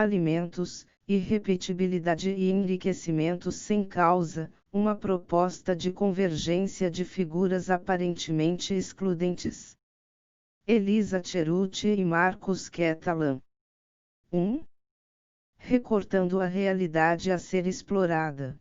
alimentos, irrepetibilidade e enriquecimento sem causa, uma proposta de convergência de figuras aparentemente excludentes. Elisa Cerutti e Marcos Catalan. 1. Recortando a realidade a ser explorada.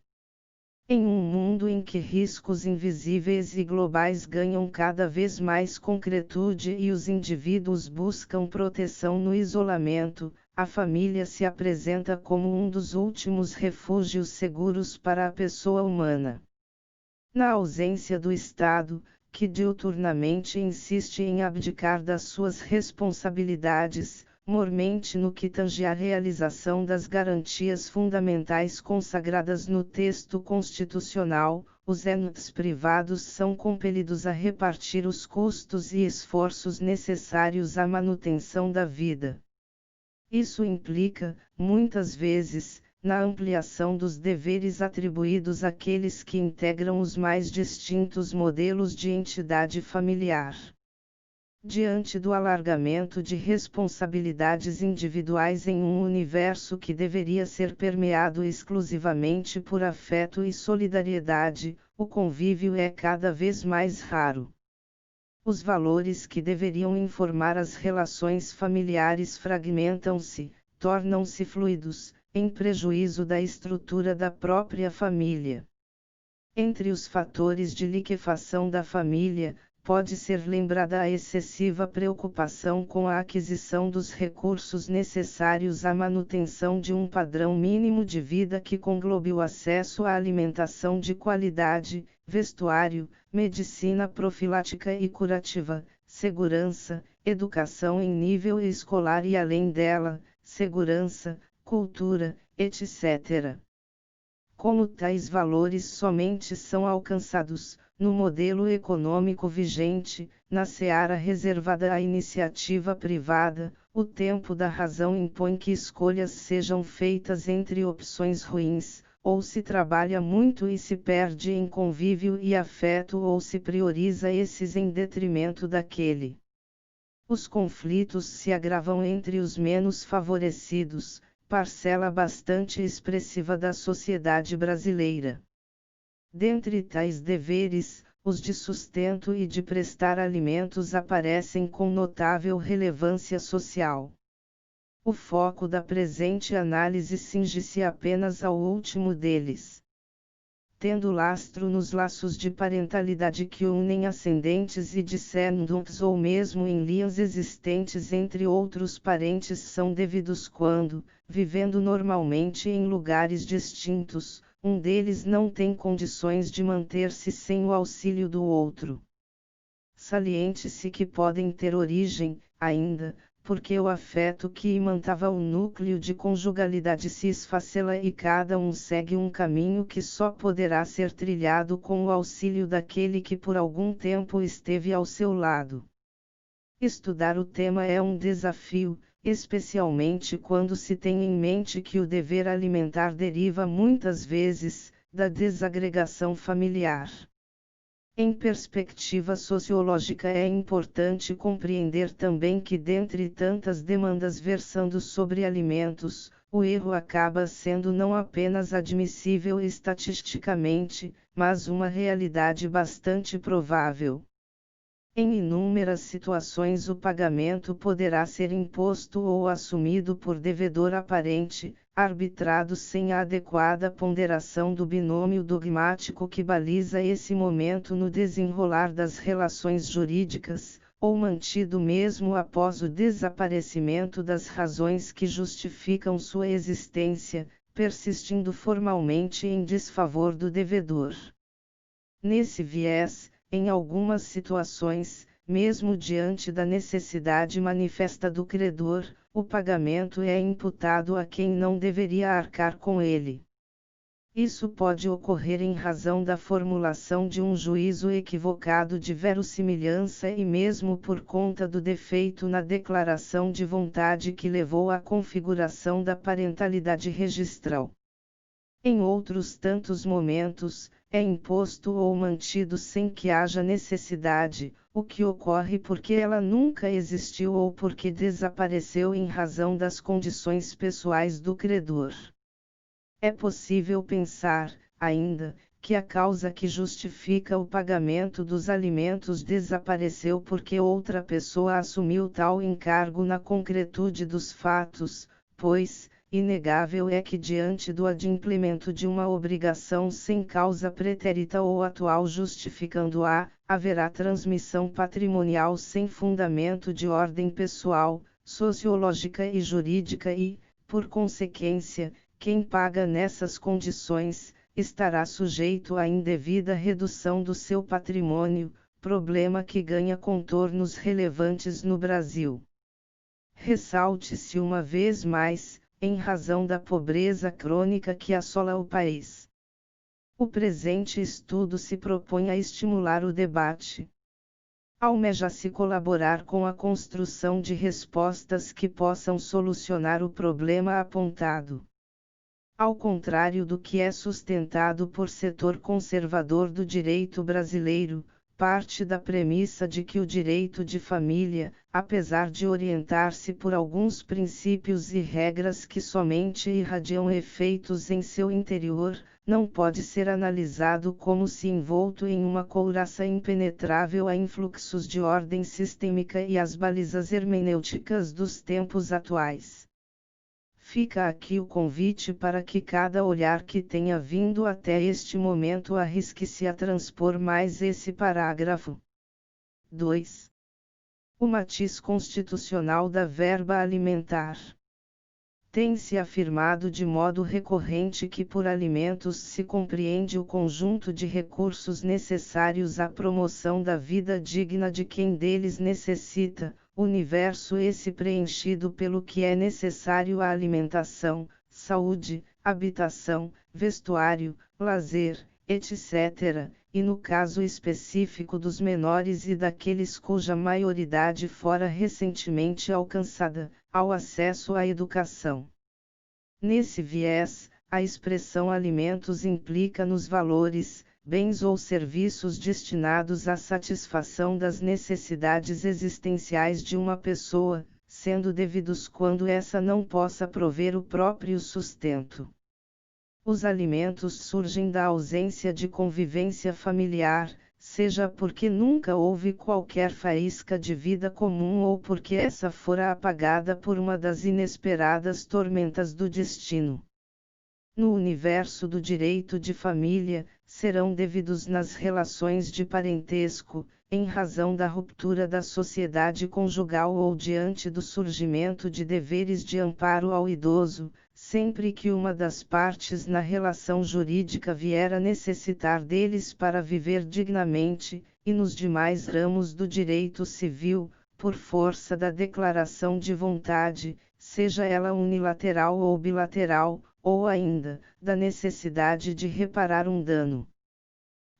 Em um mundo em que riscos invisíveis e globais ganham cada vez mais concretude e os indivíduos buscam proteção no isolamento, a família se apresenta como um dos últimos refúgios seguros para a pessoa humana. Na ausência do Estado, que diuturnamente insiste em abdicar das suas responsabilidades, mormente no que tange à realização das garantias fundamentais consagradas no texto constitucional, os entes privados são compelidos a repartir os custos e esforços necessários à manutenção da vida. Isso implica, muitas vezes, na ampliação dos deveres atribuídos àqueles que integram os mais distintos modelos de entidade familiar. Diante do alargamento de responsabilidades individuais em um universo que deveria ser permeado exclusivamente por afeto e solidariedade, o convívio é cada vez mais raro. Os valores que deveriam informar as relações familiares fragmentam-se, tornam-se fluidos, em prejuízo da estrutura da própria família. Entre os fatores de liquefação da família, pode ser lembrada a excessiva preocupação com a aquisição dos recursos necessários à manutenção de um padrão mínimo de vida que conglobe o acesso à alimentação de qualidade, vestuário, medicina profilática e curativa, segurança, educação em nível escolar e além dela, segurança, cultura, etc. Como tais valores somente são alcançados, no modelo econômico vigente, na seara reservada à iniciativa privada, o tempo da razão impõe que escolhas sejam feitas entre opções ruins, ou se trabalha muito e se perde em convívio e afeto ou se prioriza esses em detrimento daquele. Os conflitos se agravam entre os menos favorecidos, parcela bastante expressiva da sociedade brasileira. Dentre tais deveres, os de sustento e de prestar alimentos aparecem com notável relevância social. O foco da presente análise cinge-se apenas ao último deles. Tendo lastro nos laços de parentalidade que unem ascendentes e descendentes ou mesmo em linhas existentes entre outros parentes são devidos quando, vivendo normalmente em lugares distintos, um deles não tem condições de manter-se sem o auxílio do outro. Saliente-se que podem ter origem, ainda, porque o afeto que imantava o núcleo de conjugalidade se esfacela e cada um segue um caminho que só poderá ser trilhado com o auxílio daquele que por algum tempo esteve ao seu lado. Estudar o tema é um desafio, especialmente quando se tem em mente que o dever alimentar deriva muitas vezes da desagregação familiar. Em perspectiva sociológica é importante compreender também que dentre tantas demandas versando sobre alimentos, o erro acaba sendo não apenas admissível estatisticamente, mas uma realidade bastante provável. Em inúmeras situações o pagamento poderá ser imposto ou assumido por devedor aparente, arbitrado sem a adequada ponderação do binômio dogmático que baliza esse momento no desenrolar das relações jurídicas, ou mantido mesmo após o desaparecimento das razões que justificam sua existência, persistindo formalmente em desfavor do devedor. Nesse viés, em algumas situações, mesmo diante da necessidade manifesta do credor, o pagamento é imputado a quem não deveria arcar com ele. Isso pode ocorrer em razão da formulação de um juízo equivocado de verossimilhança e mesmo por conta do defeito na declaração de vontade que levou à configuração da parentalidade registral. Em outros tantos momentos, é imposto ou mantido sem que haja necessidade, o que ocorre porque ela nunca existiu ou porque desapareceu em razão das condições pessoais do credor. É possível pensar, ainda, que a causa que justifica o pagamento dos alimentos desapareceu porque outra pessoa assumiu tal encargo na concretude dos fatos, pois, inegável é que diante do adimplemento de uma obrigação sem causa pretérita ou atual justificando-a, haverá transmissão patrimonial sem fundamento de ordem pessoal, sociológica e jurídica e, por consequência, quem paga nessas condições, estará sujeito à indevida redução do seu patrimônio, problema que ganha contornos relevantes no Brasil. Ressalte-se uma vez mais, em razão da pobreza crônica que assola o país. O presente estudo se propõe a estimular o debate. Almeja-se colaborar com a construção de respostas que possam solucionar o problema apontado. Ao contrário do que é sustentado por setor conservador do direito brasileiro, parte da premissa de que o direito de família, apesar de orientar-se por alguns princípios e regras que somente irradiam efeitos em seu interior, não pode ser analisado como se envolto em uma couraça impenetrável a influxos de ordem sistêmica e as balizas hermenêuticas dos tempos atuais. Fica aqui o convite para que cada olhar que tenha vindo até este momento arrisque-se a transpor mais esse parágrafo. 2. O matiz constitucional da verba alimentar. Tem-se afirmado de modo recorrente que por alimentos se compreende o conjunto de recursos necessários à promoção da vida digna de quem deles necessita, universo esse preenchido pelo que é necessário à alimentação, saúde, habitação, vestuário, lazer, etc., e no caso específico dos menores e daqueles cuja maioridade fora recentemente alcançada, ao acesso à educação. Nesse viés, a expressão alimentos implica nos valores, bens ou serviços destinados à satisfação das necessidades existenciais de uma pessoa, sendo devidos quando essa não possa prover o próprio sustento. Os alimentos surgem da ausência de convivência familiar, seja porque nunca houve qualquer faísca de vida comum ou porque essa fora apagada por uma das inesperadas tormentas do destino. No universo do direito de família, serão devidos nas relações de parentesco, em razão da ruptura da sociedade conjugal ou diante do surgimento de deveres de amparo ao idoso, sempre que uma das partes na relação jurídica vier a necessitar deles para viver dignamente, e nos demais ramos do direito civil, por força da declaração de vontade, seja ela unilateral ou bilateral, ou ainda, da necessidade de reparar um dano.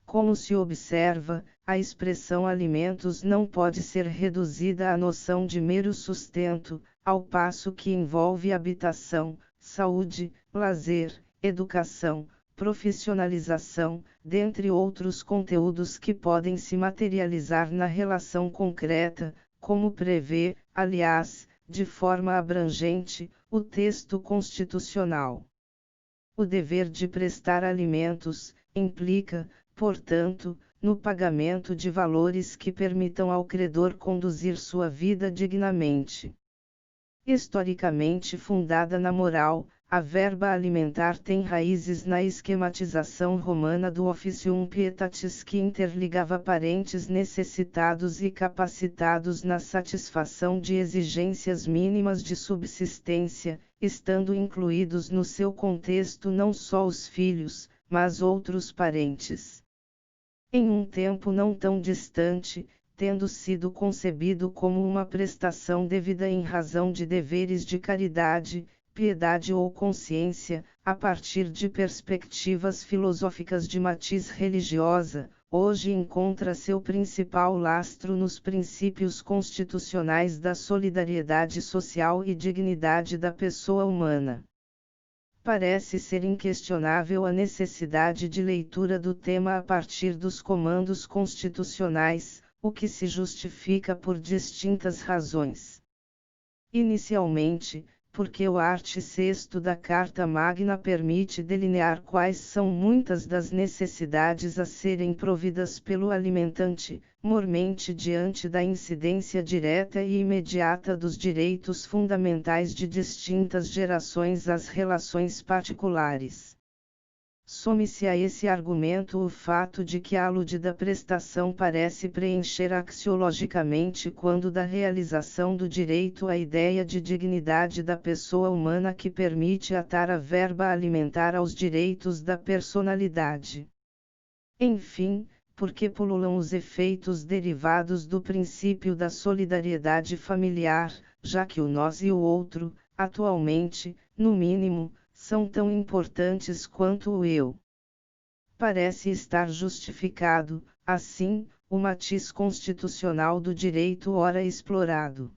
Como se observa, a expressão alimentos não pode ser reduzida à noção de mero sustento, ao passo que envolve habitação, saúde, lazer, educação, profissionalização, dentre outros conteúdos que podem se materializar na relação concreta, como prevê, aliás, de forma abrangente, o texto constitucional. O dever de prestar alimentos implica, portanto, no pagamento de valores que permitam ao credor conduzir sua vida dignamente. Historicamente fundada na moral, a verba alimentar tem raízes na esquematização romana do officium pietatis que interligava parentes necessitados e capacitados na satisfação de exigências mínimas de subsistência, estando incluídos no seu contexto não só os filhos, mas outros parentes. Em um tempo não tão distante, tendo sido concebido como uma prestação devida em razão de deveres de caridade, piedade ou consciência, a partir de perspectivas filosóficas de matiz religiosa, hoje encontra seu principal lastro nos princípios constitucionais da solidariedade social e dignidade da pessoa humana. Parece ser inquestionável a necessidade de leitura do tema a partir dos comandos constitucionais, o que se justifica por distintas razões. Inicialmente, porque o art. 6º da Carta Magna permite delinear quais são muitas das necessidades a serem providas pelo alimentante, mormente diante da incidência direta e imediata dos direitos fundamentais de distintas gerações às relações particulares. Some-se a esse argumento o fato de que a aludida prestação parece preencher axiologicamente quando da realização do direito a ideia de dignidade da pessoa humana que permite atar a verba alimentar aos direitos da personalidade. Enfim, porque pululam os efeitos derivados do princípio da solidariedade familiar, já que o nós e o outro, atualmente, no mínimo, são tão importantes quanto o eu. Parece estar justificado, assim, o matiz constitucional do direito ora explorado.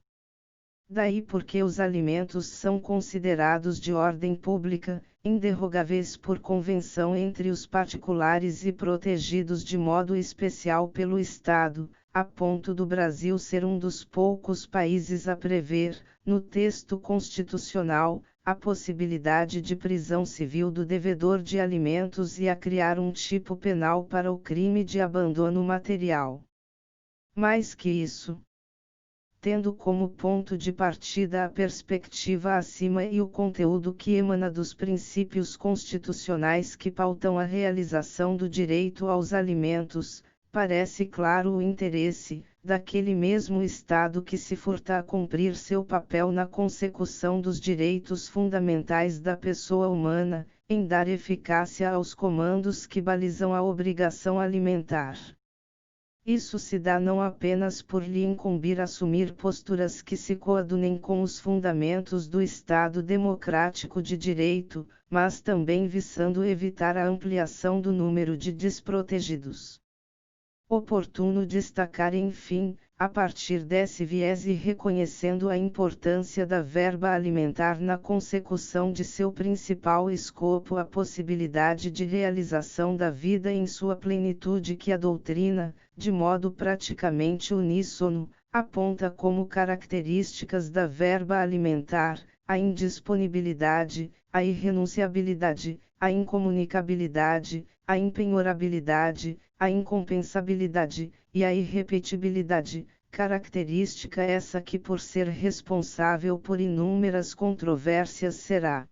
Daí porque os alimentos são considerados de ordem pública, inderrogáveis por convenção entre os particulares e protegidos de modo especial pelo Estado, a ponto do Brasil ser um dos poucos países a prever, no texto constitucional, a possibilidade de prisão civil do devedor de alimentos e a criar um tipo penal para o crime de abandono material. Mais que isso, tendo como ponto de partida a perspectiva acima e o conteúdo que emana dos princípios constitucionais que pautam a realização do direito aos alimentos, parece claro o interesse daquele mesmo Estado que se furta a cumprir seu papel na consecução dos direitos fundamentais da pessoa humana, em dar eficácia aos comandos que balizam a obrigação alimentar. Isso se dá não apenas por lhe incumbir assumir posturas que se coadunem com os fundamentos do Estado democrático de direito, mas também visando evitar a ampliação do número de desprotegidos. Oportuno destacar enfim, a partir desse viés e reconhecendo a importância da verba alimentar na consecução de seu principal escopo a possibilidade de realização da vida em sua plenitude que a doutrina, de modo praticamente uníssono, aponta como características da verba alimentar, a indisponibilidade, a irrenunciabilidade, a incomunicabilidade, a impenhorabilidade, a incompensabilidade, e a irrepetibilidade, característica essa que por ser responsável por inúmeras controvérsias será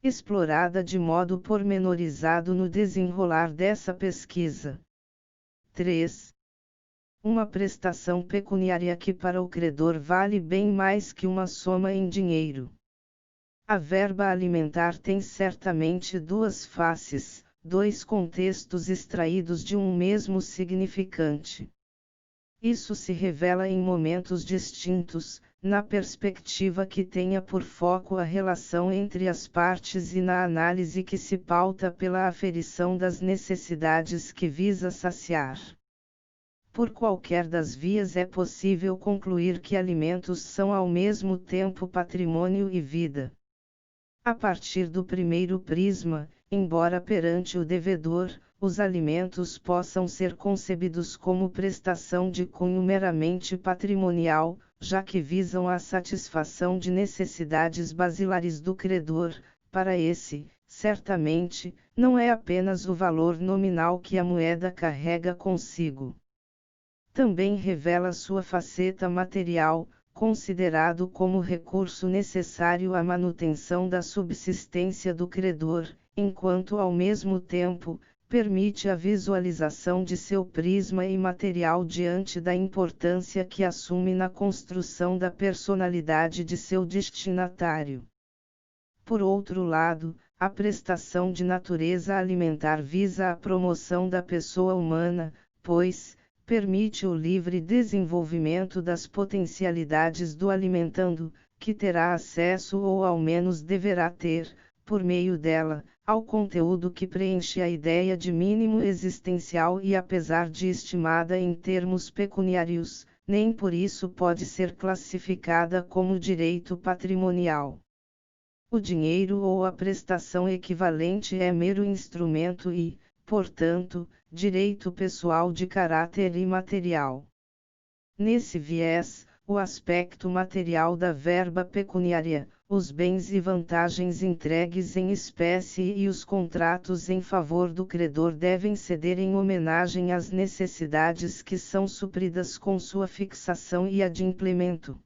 explorada de modo pormenorizado no desenrolar dessa pesquisa. 3. Uma prestação pecuniária que para o credor vale bem mais que uma soma em dinheiro. A verba alimentar tem certamente duas faces, dois contextos extraídos de um mesmo significante. Isso se revela em momentos distintos, na perspectiva que tenha por foco a relação entre as partes e na análise que se pauta pela aferição das necessidades que visa saciar. Por qualquer das vias é possível concluir que alimentos são ao mesmo tempo patrimônio e vida. A partir do primeiro prisma, embora perante o devedor, os alimentos possam ser concebidos como prestação de cunho meramente patrimonial, já que visam a satisfação de necessidades basilares do credor, para esse, certamente, não é apenas o valor nominal que a moeda carrega consigo. Também revela sua faceta material, considerado como recurso necessário à manutenção da subsistência do credor, enquanto ao mesmo tempo, permite a visualização de seu prisma imaterial diante da importância que assume na construção da personalidade de seu destinatário. Por outro lado, a prestação de natureza alimentar visa a promoção da pessoa humana, pois, permite o livre desenvolvimento das potencialidades do alimentando, que terá acesso ou ao menos deverá ter, por meio dela, ao conteúdo que preenche a ideia de mínimo existencial e apesar de estimada em termos pecuniários, nem por isso pode ser classificada como direito patrimonial. O dinheiro ou a prestação equivalente é mero instrumento e, portanto, direito pessoal de caráter imaterial. Nesse viés, o aspecto material da verba pecuniária, os bens e vantagens entregues em espécie e os contratos em favor do credor devem ceder em homenagem às necessidades que são supridas com sua fixação e adimplemento.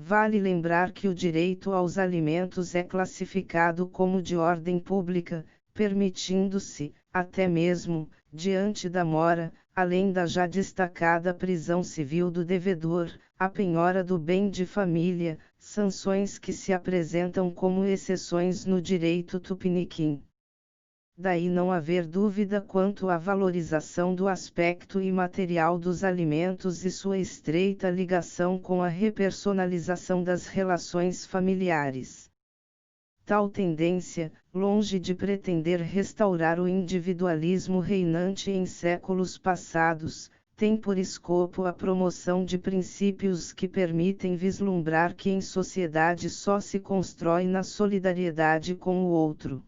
Vale lembrar que o direito aos alimentos é classificado como de ordem pública, permitindo-se, até mesmo, diante da mora, além da já destacada prisão civil do devedor, a penhora do bem de família, sanções que se apresentam como exceções no direito tupiniquim. Daí não haver dúvida quanto à valorização do aspecto imaterial dos alimentos e sua estreita ligação com a repersonalização das relações familiares. Tal tendência, longe de pretender restaurar o individualismo reinante em séculos passados, tem por escopo a promoção de princípios que permitem vislumbrar que em sociedade só se constrói na solidariedade com o outro.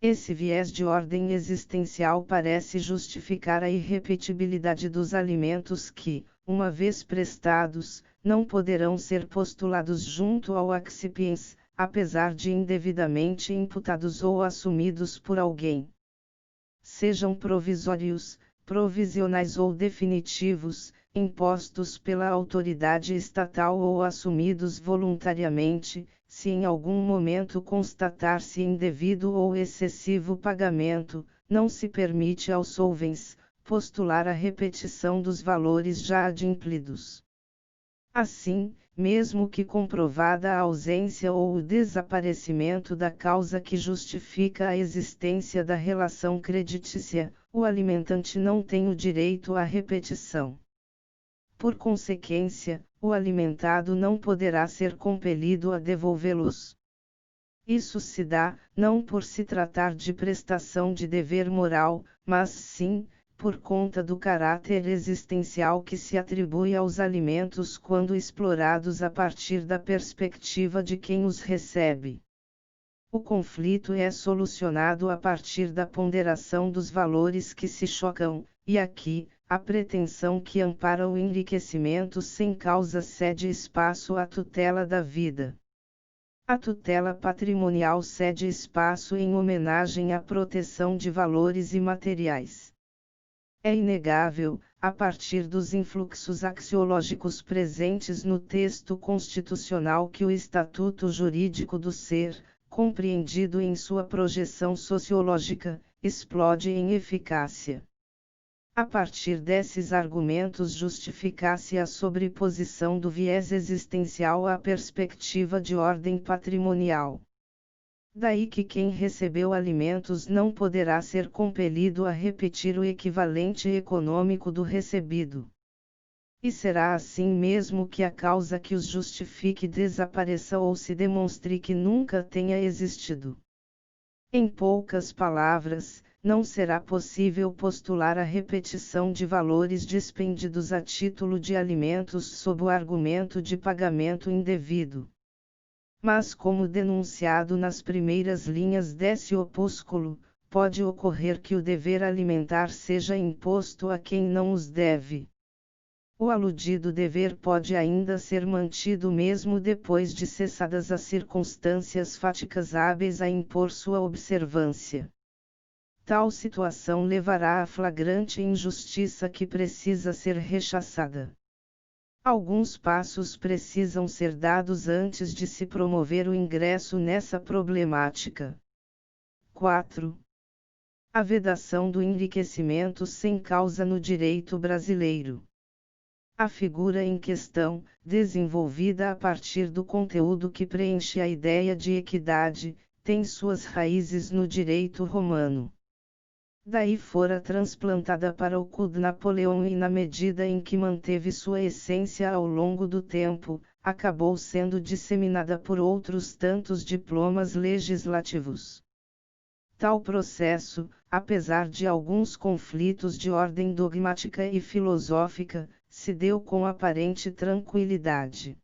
Esse viés de ordem existencial parece justificar a irrepetibilidade dos alimentos que, uma vez prestados, não poderão ser postulados junto ao accipiens, apesar de indevidamente imputados ou assumidos por alguém. Sejam provisórios, provisionais ou definitivos, impostos pela autoridade estatal ou assumidos voluntariamente, se em algum momento constatar-se indevido ou excessivo pagamento, não se permite aos solvens postular a repetição dos valores já adimplidos. Assim, mesmo que comprovada a ausência ou o desaparecimento da causa que justifica a existência da relação creditícia, o alimentante não tem o direito à repetição. Por consequência, o alimentado não poderá ser compelido a devolvê-los. Isso se dá, não por se tratar de prestação de dever moral, mas sim, por conta do caráter existencial que se atribui aos alimentos quando explorados a partir da perspectiva de quem os recebe. O conflito é solucionado a partir da ponderação dos valores que se chocam, e aqui, a pretensão que ampara o enriquecimento sem causa cede espaço à tutela da vida. A tutela patrimonial cede espaço em homenagem à proteção de valores imateriais. É inegável, a partir dos influxos axiológicos presentes no texto constitucional, que o estatuto jurídico do ser, compreendido em sua projeção sociológica, explode em eficácia. A partir desses argumentos justifica-se a sobreposição do viés existencial à perspectiva de ordem patrimonial. Daí que quem recebeu alimentos não poderá ser compelido a repetir o equivalente econômico do recebido. E será assim mesmo que a causa que os justifique desapareça ou se demonstre que nunca tenha existido. Em poucas palavras, não será possível postular a repetição de valores dispendidos a título de alimentos sob o argumento de pagamento indevido. Mas, como denunciado nas primeiras linhas desse opúsculo, pode ocorrer que o dever alimentar seja imposto a quem não os deve. O aludido dever pode ainda ser mantido mesmo depois de cessadas as circunstâncias fáticas hábeis a impor sua observância. Tal situação levará à flagrante injustiça que precisa ser rechaçada. Alguns passos precisam ser dados antes de se promover o ingresso nessa problemática. 4. A vedação do enriquecimento sem causa no direito brasileiro. A figura em questão, desenvolvida a partir do conteúdo que preenche a ideia de equidade, tem suas raízes no direito romano. Daí fora transplantada para o Código de Napoleão e, na medida em que manteve sua essência ao longo do tempo, acabou sendo disseminada por outros tantos diplomas legislativos. Tal processo, apesar de alguns conflitos de ordem dogmática e filosófica, se deu com aparente tranquilidade.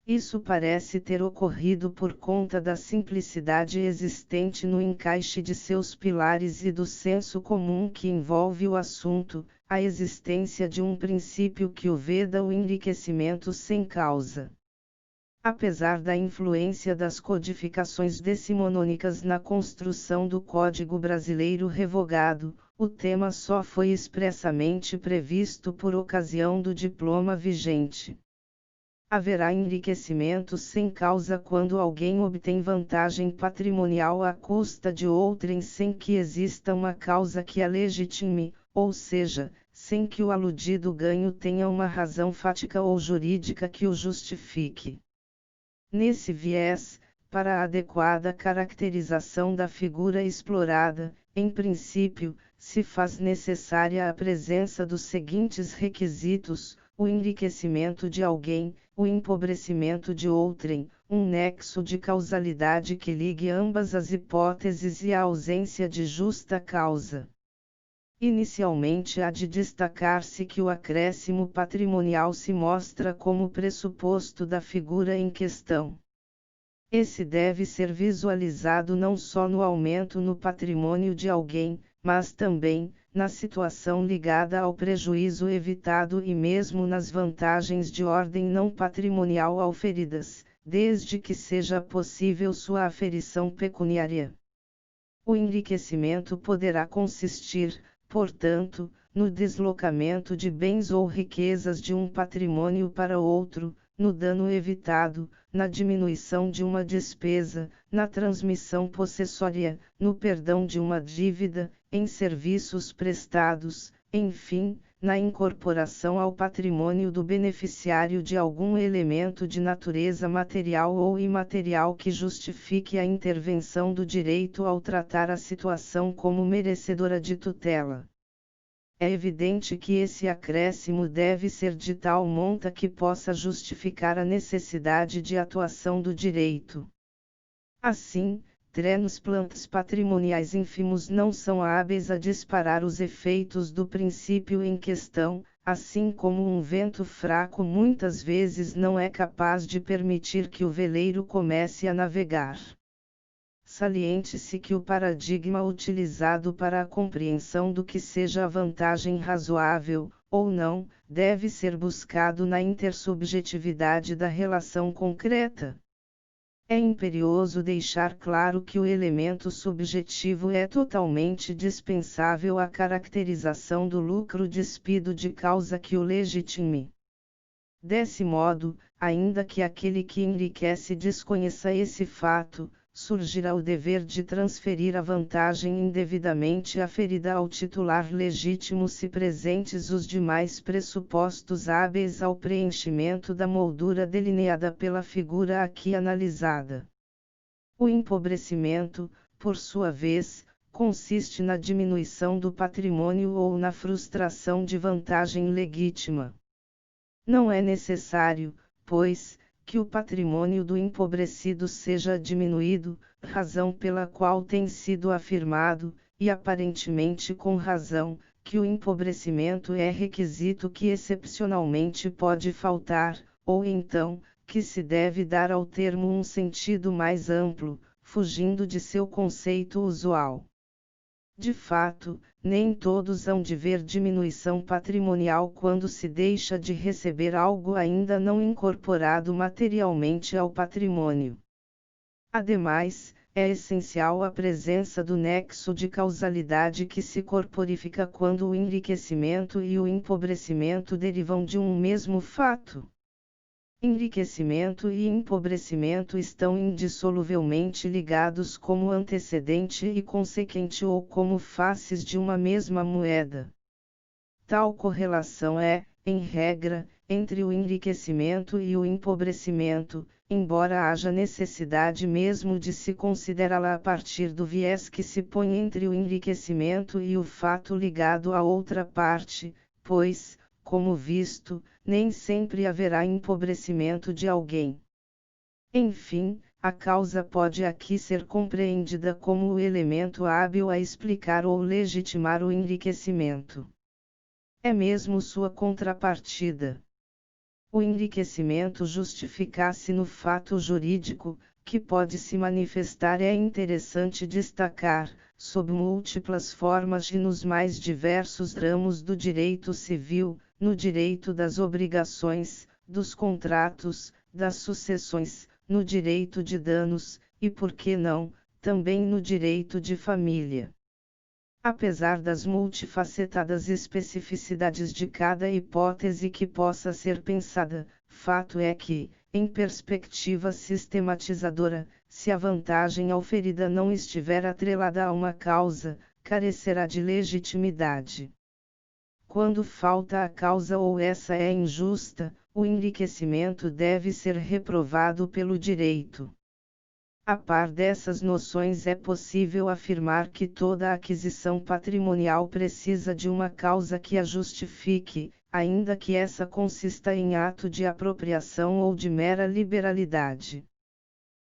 Isso parece ter ocorrido por conta da simplicidade existente no encaixe de seus pilares e do senso comum que envolve o assunto, a existência de um princípio que o veda o enriquecimento sem causa. Apesar da influência das codificações decimonônicas na construção do Código Brasileiro revogado, o tema só foi expressamente previsto por ocasião do diploma vigente. Haverá enriquecimento sem causa quando alguém obtém vantagem patrimonial à custa de outrem sem que exista uma causa que a legitime, ou seja, sem que o aludido ganho tenha uma razão fática ou jurídica que o justifique. Nesse viés, para a adequada caracterização da figura explorada, em princípio, se faz necessária a presença dos seguintes requisitos: o enriquecimento de alguém, o empobrecimento de outrem, um nexo de causalidade que ligue ambas as hipóteses e a ausência de justa causa. Inicialmente há de destacar-se que o acréscimo patrimonial se mostra como pressuposto da figura em questão. Esse deve ser visualizado não só no aumento no patrimônio de alguém, mas também, na situação ligada ao prejuízo evitado e mesmo nas vantagens de ordem não patrimonial auferidas, desde que seja possível sua aferição pecuniária. O enriquecimento poderá consistir, portanto, no deslocamento de bens ou riquezas de um patrimônio para outro, no dano evitado, na diminuição de uma despesa, na transmissão possessória, no perdão de uma dívida, em serviços prestados, enfim, na incorporação ao patrimônio do beneficiário de algum elemento de natureza material ou imaterial que justifique a intervenção do direito ao tratar a situação como merecedora de tutela. É evidente que esse acréscimo deve ser de tal monta que possa justificar a necessidade de atuação do direito. Assim, transplantes patrimoniais ínfimos não são hábeis a disparar os efeitos do princípio em questão, assim como um vento fraco muitas vezes não é capaz de permitir que o veleiro comece a navegar. Saliente-se que o paradigma utilizado para a compreensão do que seja a vantagem razoável, ou não, deve ser buscado na intersubjetividade da relação concreta. É imperioso deixar claro que o elemento subjetivo é totalmente dispensável à caracterização do lucro despido de causa que o legitime. Desse modo, ainda que aquele que enriquece desconheça esse fato, surgirá o dever de transferir a vantagem indevidamente aferida ao titular legítimo se presentes os demais pressupostos hábeis ao preenchimento da moldura delineada pela figura aqui analisada. O empobrecimento, por sua vez, consiste na diminuição do patrimônio ou na frustração de vantagem legítima. Não é necessário, pois, que o patrimônio do empobrecido seja diminuído, razão pela qual tem sido afirmado, e aparentemente com razão, que o empobrecimento é requisito que excepcionalmente pode faltar, ou então, que se deve dar ao termo um sentido mais amplo, fugindo de seu conceito usual. De fato, nem todos hão de ver diminuição patrimonial quando se deixa de receber algo ainda não incorporado materialmente ao patrimônio. Ademais, é essencial a presença do nexo de causalidade que se corporifica quando o enriquecimento e o empobrecimento derivam de um mesmo fato. Enriquecimento e empobrecimento estão indissoluvelmente ligados como antecedente e consequente ou como faces de uma mesma moeda. Tal correlação é, em regra, entre o enriquecimento e o empobrecimento, embora haja necessidade mesmo de se considerá-la a partir do viés que se põe entre o enriquecimento e o fato ligado à outra parte, pois, como visto, nem sempre haverá empobrecimento de alguém. Enfim, a causa pode aqui ser compreendida como o elemento hábil a explicar ou legitimar o enriquecimento. É mesmo sua contrapartida. o enriquecimento justificasse no fato jurídico, que pode se manifestar. É interessante destacar, sob múltiplas formas e nos mais diversos ramos do direito civil, no direito das obrigações, dos contratos, das sucessões, no direito de danos, e por que não, também no direito de família. Apesar das multifacetadas especificidades de cada hipótese que possa ser pensada, fato é que, em perspectiva sistematizadora, se a vantagem auferida não estiver atrelada a uma causa, carecerá de legitimidade. Quando falta a causa ou essa é injusta, o enriquecimento deve ser reprovado pelo direito. A par dessas noções, é possível afirmar que toda aquisição patrimonial precisa de uma causa que a justifique, ainda que essa consista em ato de apropriação ou de mera liberalidade.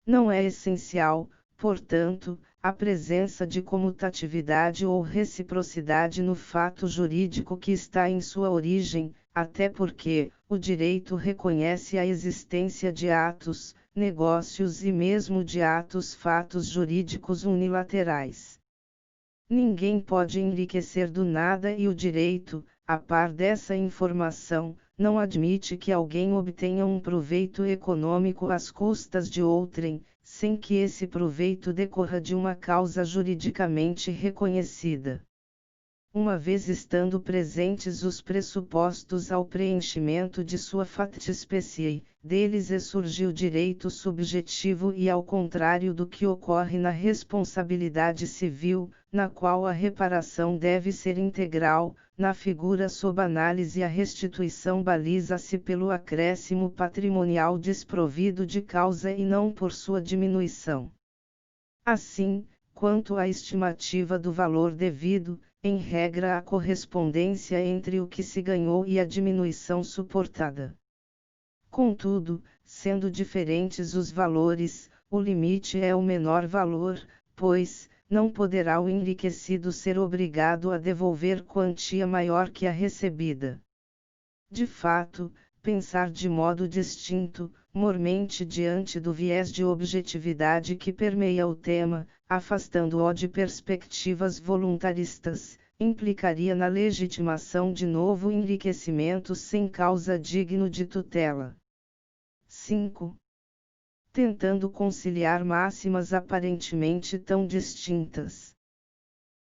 Não é essencial, portanto, a presença de comutatividade ou reciprocidade no fato jurídico que está em sua origem, até porque o direito reconhece a existência de atos, negócios e mesmo de fatos jurídicos unilaterais. Ninguém pode enriquecer do nada e o direito, a par dessa informação, não admite que alguém obtenha um proveito econômico às custas de outrem, sem que esse proveito decorra de uma causa juridicamente reconhecida. Uma vez estando presentes os pressupostos ao preenchimento de sua factispecie, deles surge o direito subjetivo e ao contrário do que ocorre na responsabilidade civil, na qual a reparação deve ser integral, na figura sob análise a restituição baliza-se pelo acréscimo patrimonial desprovido de causa e não por sua diminuição. Assim, quanto à estimativa do valor devido, em regra há correspondência entre o que se ganhou e a diminuição suportada. Contudo, sendo diferentes os valores, o limite é o menor valor, pois, não poderá o enriquecido ser obrigado a devolver quantia maior que a recebida. De fato, pensar de modo distinto, mormente diante do viés de objetividade que permeia o tema, afastando-o de perspectivas voluntaristas, implicaria na legitimação de novo enriquecimento sem causa digno de tutela. 5. Tentando conciliar máximas aparentemente tão distintas.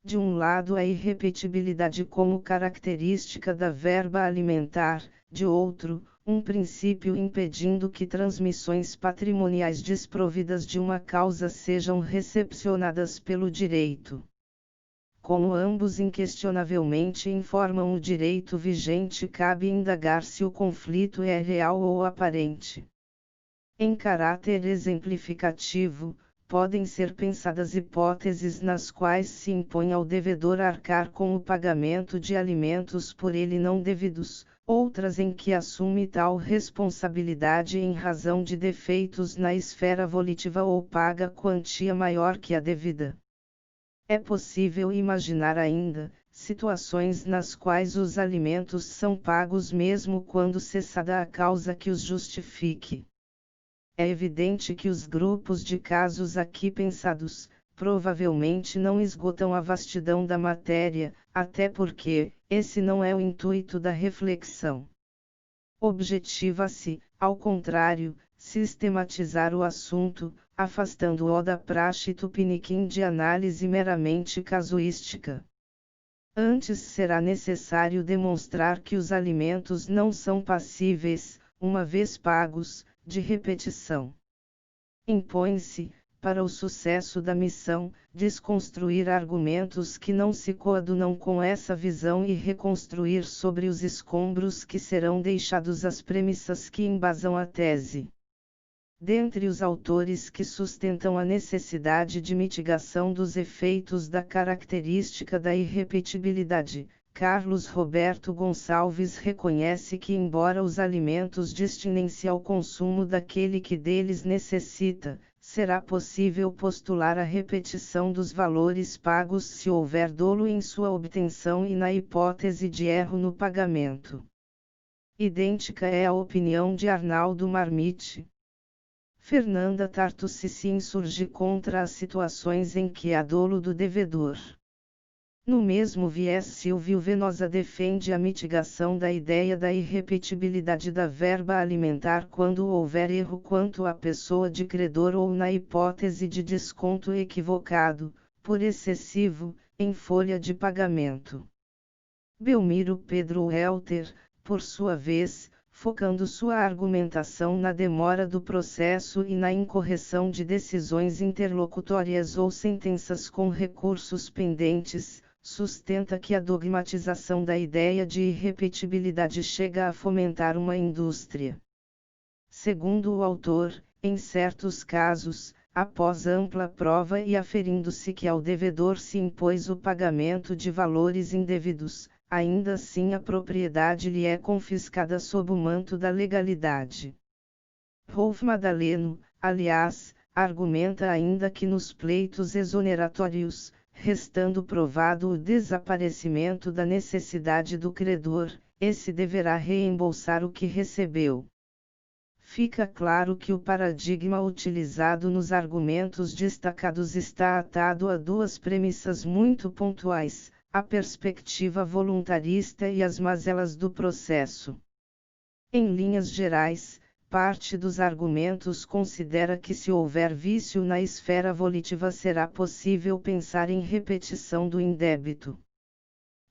De um lado, a irrepetibilidade como característica da verba alimentar, de outro, um princípio impedindo que transmissões patrimoniais desprovidas de uma causa sejam recepcionadas pelo direito. Como ambos inquestionavelmente informam o direito vigente, cabe indagar se o conflito é real ou aparente. Em caráter exemplificativo, podem ser pensadas hipóteses nas quais se impõe ao devedor arcar com o pagamento de alimentos por ele não devidos, outras em que assume tal responsabilidade em razão de defeitos na esfera volitiva ou paga quantia maior que a devida. É possível imaginar ainda situações nas quais os alimentos são pagos mesmo quando cessada a causa que os justifique. É evidente que os grupos de casos aqui pensados, provavelmente não esgotam a vastidão da matéria, até porque, esse não é o intuito da reflexão. Objetiva-se, ao contrário, sistematizar o assunto, afastando-o da praxe tupiniquim de análise meramente casuística. Antes será necessário demonstrar que os alimentos não são passíveis, uma vez pagos, de repetição. Impõe-se, para o sucesso da missão, desconstruir argumentos que não se coadunam com essa visão e reconstruir sobre os escombros que serão deixados as premissas que embasam a tese. Dentre os autores que sustentam a necessidade de mitigação dos efeitos da característica da irrepetibilidade, Carlos Roberto Gonçalves reconhece que, embora os alimentos destinem-se ao consumo daquele que deles necessita, será possível postular a repetição dos valores pagos se houver dolo em sua obtenção e na hipótese de erro no pagamento. Idêntica é a opinião de Arnaldo Marmite. Fernanda Tartucci se insurge contra as situações em que há dolo do devedor. No mesmo viés, Silvio Venosa defende a mitigação da ideia da irrepetibilidade da verba alimentar quando houver erro quanto à pessoa de credor ou na hipótese de desconto equivocado, por excessivo, em folha de pagamento. Belmiro Pedro Welter, por sua vez, focando sua argumentação na demora do processo e na incorreção de decisões interlocutórias ou sentenças com recursos pendentes, sustenta que a dogmatização da ideia de irrepetibilidade chega a fomentar uma indústria. Segundo o autor, em certos casos, após ampla prova e aferindo-se que ao devedor se impôs o pagamento de valores indevidos, ainda assim a propriedade lhe é confiscada sob o manto da legalidade. Rolf Madaleno, aliás, argumenta ainda que nos pleitos exoneratórios, restando provado o desaparecimento da necessidade do credor, esse deverá reembolsar o que recebeu. Fica claro que o paradigma utilizado nos argumentos destacados está atado a duas premissas muito pontuais: a perspectiva voluntarista e as mazelas do processo. Em linhas gerais, parte dos argumentos considera que se houver vício na esfera volitiva será possível pensar em repetição do indébito.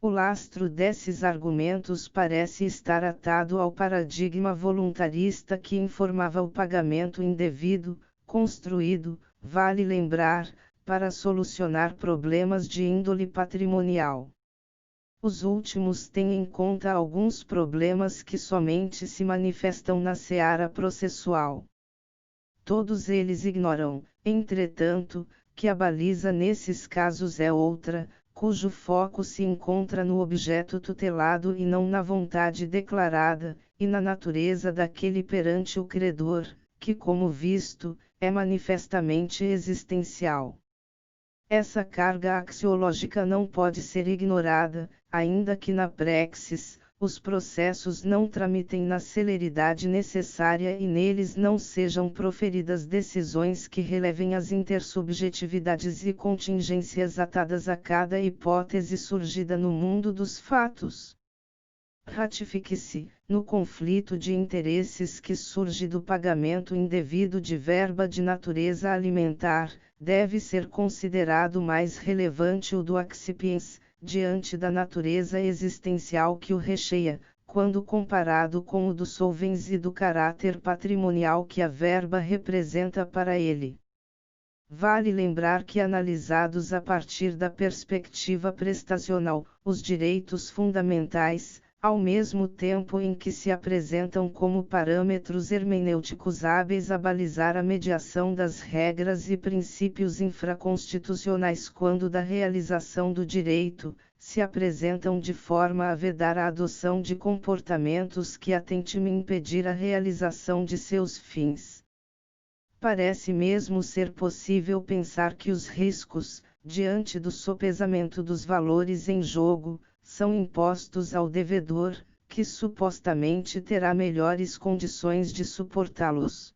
O lastro desses argumentos parece estar atado ao paradigma voluntarista que informava o pagamento indevido, construído, vale lembrar, para solucionar problemas de índole patrimonial. Os últimos têm em conta alguns problemas que somente se manifestam na seara processual. Todos eles ignoram, entretanto, que a baliza nesses casos é outra, cujo foco se encontra no objeto tutelado e não na vontade declarada, e na natureza daquele perante o credor, que, como visto, é manifestamente existencial. Essa carga axiológica não pode ser ignorada, ainda que na praxis, os processos não tramitem na celeridade necessária e neles não sejam proferidas decisões que relevem as intersubjetividades e contingências atadas a cada hipótese surgida no mundo dos fatos. Ratifique-se, no conflito de interesses que surge do pagamento indevido de verba de natureza alimentar, deve ser considerado mais relevante o do accipiens, diante da natureza existencial que o recheia, quando comparado com o do solvens e do caráter patrimonial que a verba representa para ele. Vale lembrar que, analisados a partir da perspectiva prestacional, os direitos fundamentais, ao mesmo tempo em que se apresentam como parâmetros hermenêuticos hábeis a balizar a mediação das regras e princípios infraconstitucionais quando da realização do direito, se apresentam de forma a vedar a adoção de comportamentos que atentem impedir a realização de seus fins. Parece mesmo ser possível pensar que os riscos, diante do sopesamento dos valores em jogo, são impostos ao devedor, que supostamente terá melhores condições de suportá-los.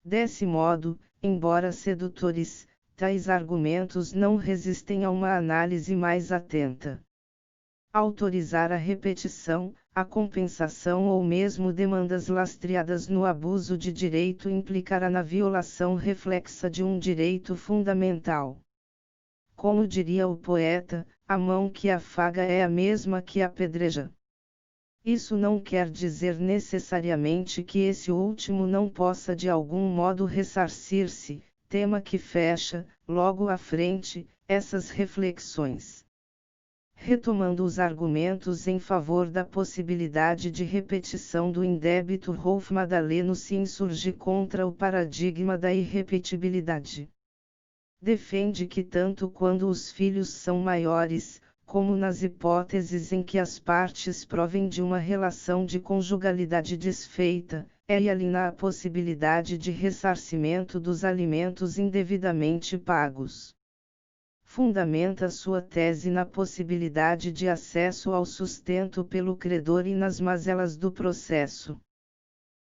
Desse modo, embora sedutores, tais argumentos não resistem a uma análise mais atenta. Autorizar a repetição, a compensação ou mesmo demandas lastreadas no abuso de direito implicará na violação reflexa de um direito fundamental. Como diria o poeta, a mão que afaga é a mesma que apedreja. Isso não quer dizer necessariamente que esse último não possa de algum modo ressarcir-se, tema que fecha, logo à frente, essas reflexões. Retomando os argumentos em favor da possibilidade de repetição do indébito, Rolf Madaleno se insurge contra o paradigma da irrepetibilidade. Defende que tanto quando os filhos são maiores, como nas hipóteses em que as partes provem de uma relação de conjugalidade desfeita, é hialina a possibilidade de ressarcimento dos alimentos indevidamente pagos. fundamenta sua tese na possibilidade de acesso ao sustento pelo credor e nas mazelas do processo.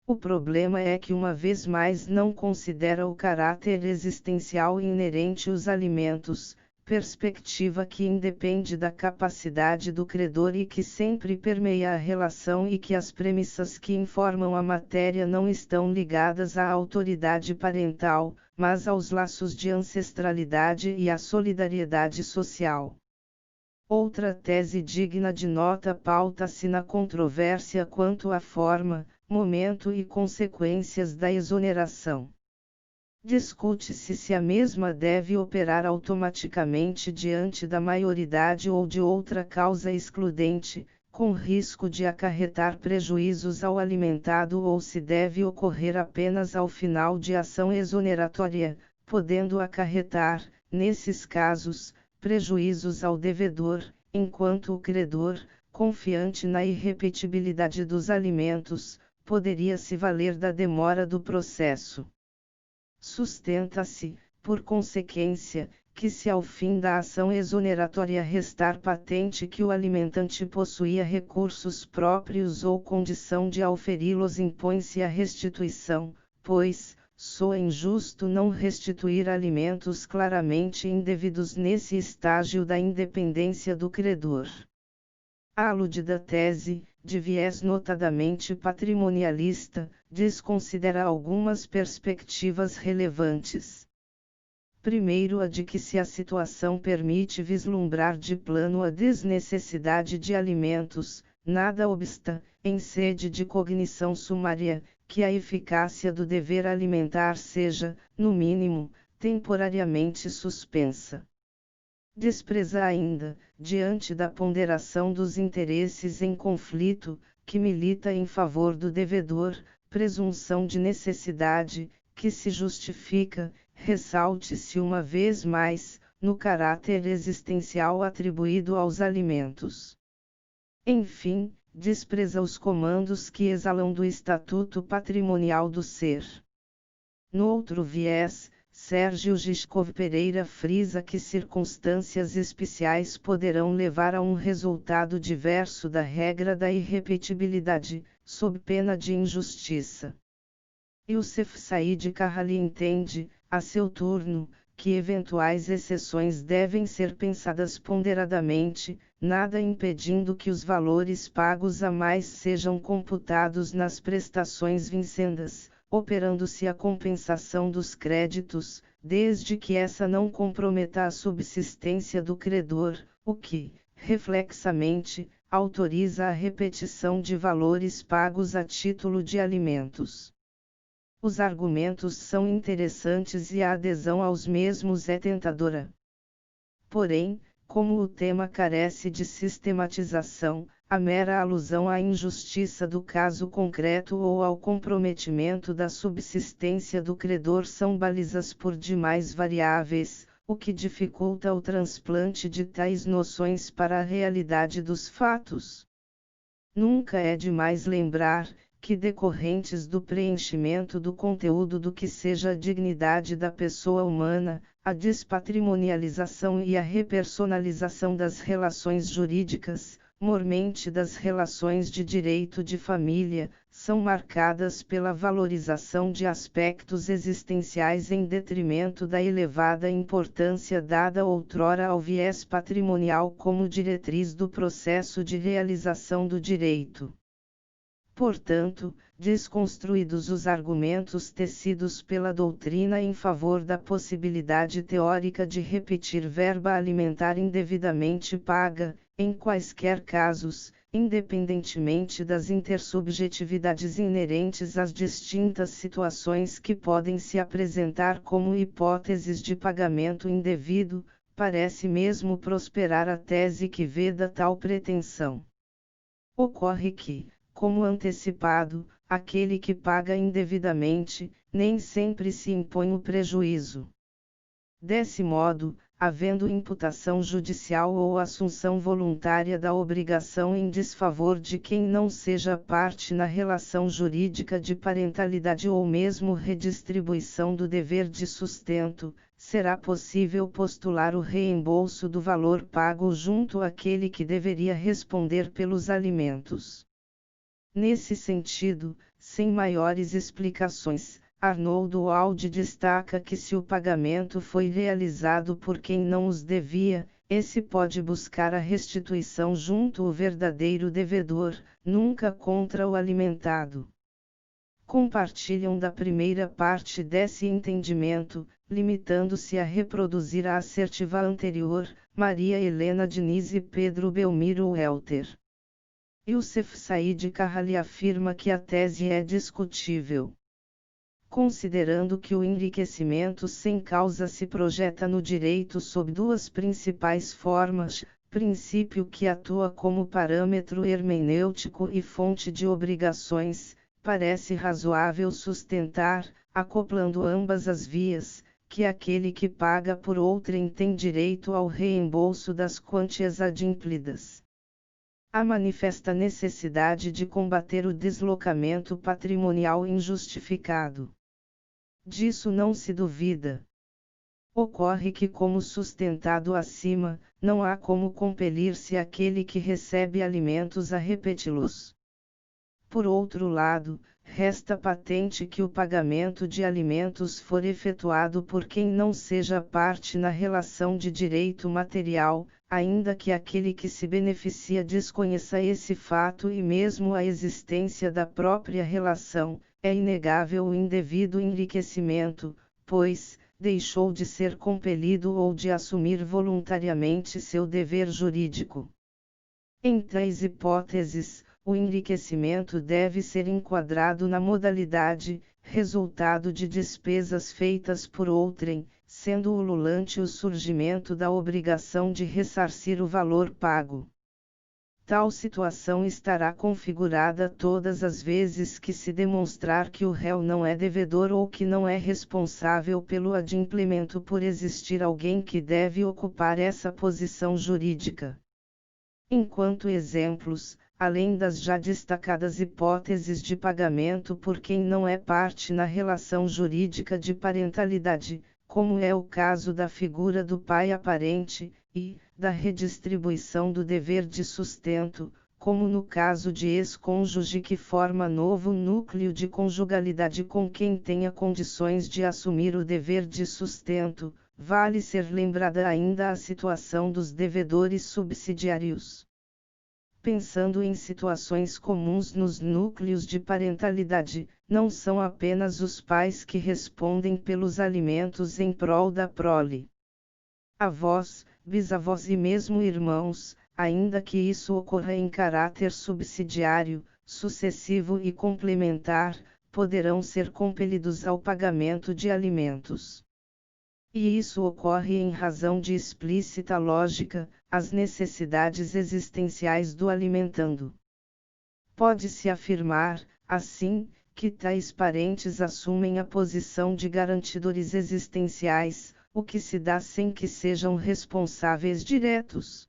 O problema é que uma vez mais não considera o caráter existencial inerente aos alimentos, perspectiva que independe da capacidade do credor e que sempre permeia a relação e que as premissas que informam a matéria não estão ligadas à autoridade parental, mas aos laços de ancestralidade e à solidariedade social. Outra tese digna de nota pauta-se na controvérsia quanto à forma, momento e consequências da exoneração. Discute-se se a mesma deve operar automaticamente diante da maioridade ou de outra causa excludente, com risco de acarretar prejuízos ao alimentado ou se deve ocorrer apenas ao final de ação exoneratória, podendo acarretar, nesses casos, prejuízos ao devedor, enquanto o credor, confiante na irrepetibilidade dos alimentos, poderia se valer da demora do processo. Sustenta-se, por consequência, que se ao fim da ação exoneratória restar patente que o alimentante possuía recursos próprios ou condição de auferi-los, impõe-se a restituição, pois, soa injusto não restituir alimentos claramente indevidos nesse estágio da independência do credor. A aludida tese, de viés notadamente patrimonialista, desconsidera algumas perspectivas relevantes. Primeiro, a de que se a situação permite vislumbrar de plano a desnecessidade de alimentos, nada obsta, em sede de cognição sumária, que a eficácia do dever alimentar seja, no mínimo, temporariamente suspensa. Despreza ainda, diante da ponderação dos interesses em conflito, que milita em favor do devedor, presunção de necessidade, que se justifica, ressalte-se uma vez mais, no caráter existencial atribuído aos alimentos. Enfim, despreza os comandos que exalam do estatuto patrimonial do ser. No outro viés, Sérgio Giscov Pereira frisa que circunstâncias especiais poderão levar a um resultado diverso da regra da irrepetibilidade, sob pena de injustiça. Youssef Said Carrali entende, a seu turno, que eventuais exceções devem ser pensadas ponderadamente, nada impedindo que os valores pagos a mais sejam computados nas prestações vincendas, operando-se a compensação dos créditos, desde que essa não comprometa a subsistência do credor, o que, reflexamente, autoriza a repetição de valores pagos a título de alimentos. Os argumentos são interessantes e a adesão aos mesmos é tentadora. Porém, como o tema carece de sistematização, a mera alusão à injustiça do caso concreto ou ao comprometimento da subsistência do credor são balizas por demais variáveis, o que dificulta o transplante de tais noções para a realidade dos fatos. Nunca é demais lembrar, que decorrentes do preenchimento do conteúdo do que seja a dignidade da pessoa humana, a despatrimonialização e a repersonalização das relações jurídicas, mormente das relações de direito de família, são marcadas pela valorização de aspectos existenciais em detrimento da elevada importância dada outrora ao viés patrimonial como diretriz do processo de realização do direito. Portanto, desconstruídos os argumentos tecidos pela doutrina em favor da possibilidade teórica de repetir verba alimentar indevidamente paga, em quaisquer casos, independentemente das intersubjetividades inerentes às distintas situações que podem se apresentar como hipóteses de pagamento indevido, parece mesmo prosperar a tese que veda tal pretensão. Ocorre que, como antecipado, aquele que paga indevidamente, nem sempre se impõe o prejuízo. Desse modo, havendo imputação judicial ou assunção voluntária da obrigação em desfavor de quem não seja parte na relação jurídica de parentalidade ou mesmo redistribuição do dever de sustento, será possível postular o reembolso do valor pago junto àquele que deveria responder pelos alimentos. Nesse sentido, sem maiores explicações, Arnoldo Aldi destaca que se o pagamento foi realizado por quem não os devia, esse pode buscar a restituição junto ao verdadeiro devedor, nunca contra o alimentado. Compartilham da primeira parte desse entendimento, limitando-se a reproduzir a assertiva anterior, Maria Helena Diniz e Pedro Belmiro Welter. Youssef Said Carrali afirma que a tese é discutível. Considerando que o enriquecimento sem causa se projeta no direito sob duas principais formas, princípio que atua como parâmetro hermenêutico e fonte de obrigações, parece razoável sustentar, acoplando ambas as vias, que aquele que paga por outrem tem direito ao reembolso das quantias adimplidas. Há manifesta necessidade de combater o deslocamento patrimonial injustificado. Disso não se duvida. Ocorre que, como sustentado acima, não há como compelir-se aquele que recebe alimentos a repeti-los. Por outro lado, resta patente que o pagamento de alimentos for efetuado por quem não seja parte na relação de direito material, ainda que aquele que se beneficia desconheça esse fato e mesmo a existência da própria relação, é inegável o indevido enriquecimento, pois, deixou de ser compelido ou de assumir voluntariamente seu dever jurídico. Em tais hipóteses, o enriquecimento deve ser enquadrado na modalidade, resultado de despesas feitas por outrem, sendo ululante o surgimento da obrigação de ressarcir o valor pago. Tal situação estará configurada todas as vezes que se demonstrar que o réu não é devedor ou que não é responsável pelo adimplemento por existir alguém que deve ocupar essa posição jurídica. Enquanto exemplos, além das já destacadas hipóteses de pagamento por quem não é parte na relação jurídica de parentalidade, como é o caso da figura do pai aparente, e da redistribuição do dever de sustento, como no caso de ex-cônjuge que forma novo núcleo de conjugalidade com quem tenha condições de assumir o dever de sustento, vale ser lembrada ainda a situação dos devedores subsidiários. Pensando em situações comuns nos núcleos de parentalidade, não são apenas os pais que respondem pelos alimentos em prol da prole. Avós, bisavós e mesmo irmãos, ainda que isso ocorra em caráter subsidiário, sucessivo e complementar, poderão ser compelidos ao pagamento de alimentos. E isso ocorre em razão de explícita lógica, as necessidades existenciais do alimentando. Pode-se afirmar, assim, que tais parentes assumem a posição de garantidores existenciais, o que se dá sem que sejam responsáveis diretos.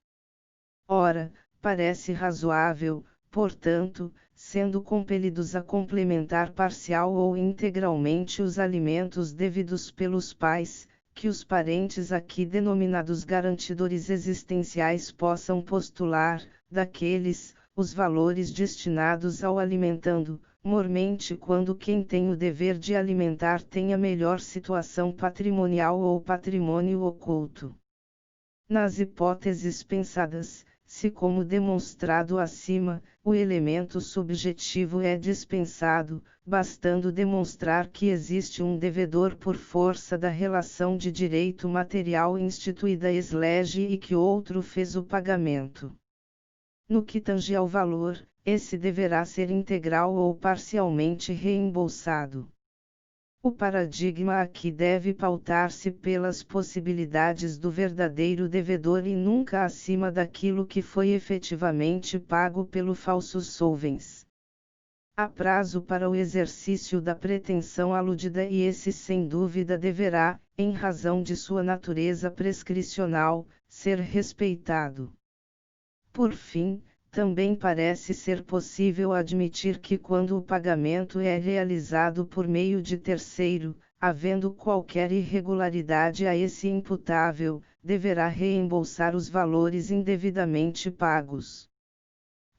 Ora, parece razoável, portanto, sendo compelidos a complementar parcial ou integralmente os alimentos devidos pelos pais, que os parentes aqui denominados garantidores existenciais possam postular, daqueles, os valores destinados ao alimentando, mormente quando quem tem o dever de alimentar tem a melhor situação patrimonial ou patrimônio oculto. Nas hipóteses pensadas, se como demonstrado acima, o elemento subjetivo é dispensado, bastando demonstrar que existe um devedor por força da relação de direito material instituída ex lege e que outro fez o pagamento. No que tange ao valor, esse deverá ser integral ou parcialmente reembolsado. O paradigma aqui deve pautar-se pelas possibilidades do verdadeiro devedor e nunca acima daquilo que foi efetivamente pago pelo falsus solvens. Há prazo para o exercício da pretensão aludida e esse sem dúvida deverá, em razão de sua natureza prescricional, ser respeitado. Por fim, também parece ser possível admitir que quando o pagamento é realizado por meio de terceiro, havendo qualquer irregularidade a esse imputável, deverá reembolsar os valores indevidamente pagos.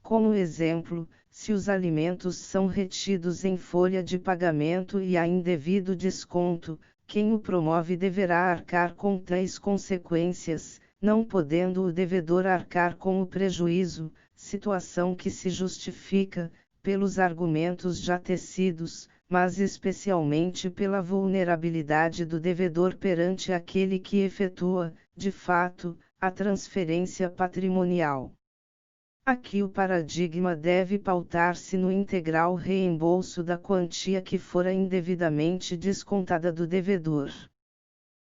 Como exemplo, se os alimentos são retidos em folha de pagamento e há indevido desconto, quem o promove deverá arcar com tais consequências, não podendo o devedor arcar com o prejuízo, situação que se justifica, pelos argumentos já tecidos, mas especialmente pela vulnerabilidade do devedor perante aquele que efetua, de fato, a transferência patrimonial. Aqui o paradigma deve pautar-se no integral reembolso da quantia que fora indevidamente descontada do devedor.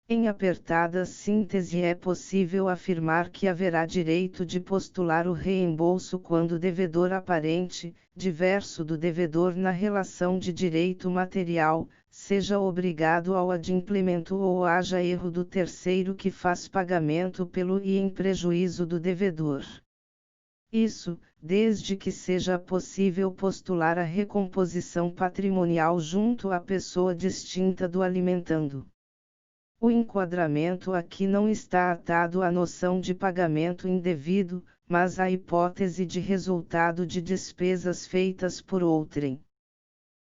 Em apertada síntese, é possível afirmar que haverá direito de postular o reembolso quando o devedor aparente, diverso do devedor na relação de direito material, seja obrigado ao adimplemento ou haja erro do terceiro que faz pagamento pelo e em prejuízo do devedor. Isso, desde que seja possível postular a recomposição patrimonial junto à pessoa distinta do alimentando. O enquadramento aqui não está atado à noção de pagamento indevido, mas à hipótese de resultado de despesas feitas por outrem.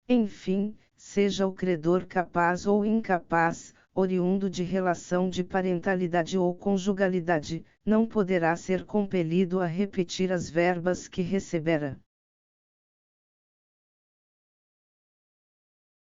Enfim, seja o credor capaz ou incapaz, oriundo de relação de parentalidade ou conjugalidade, não poderá ser compelido a repetir as verbas que recebera.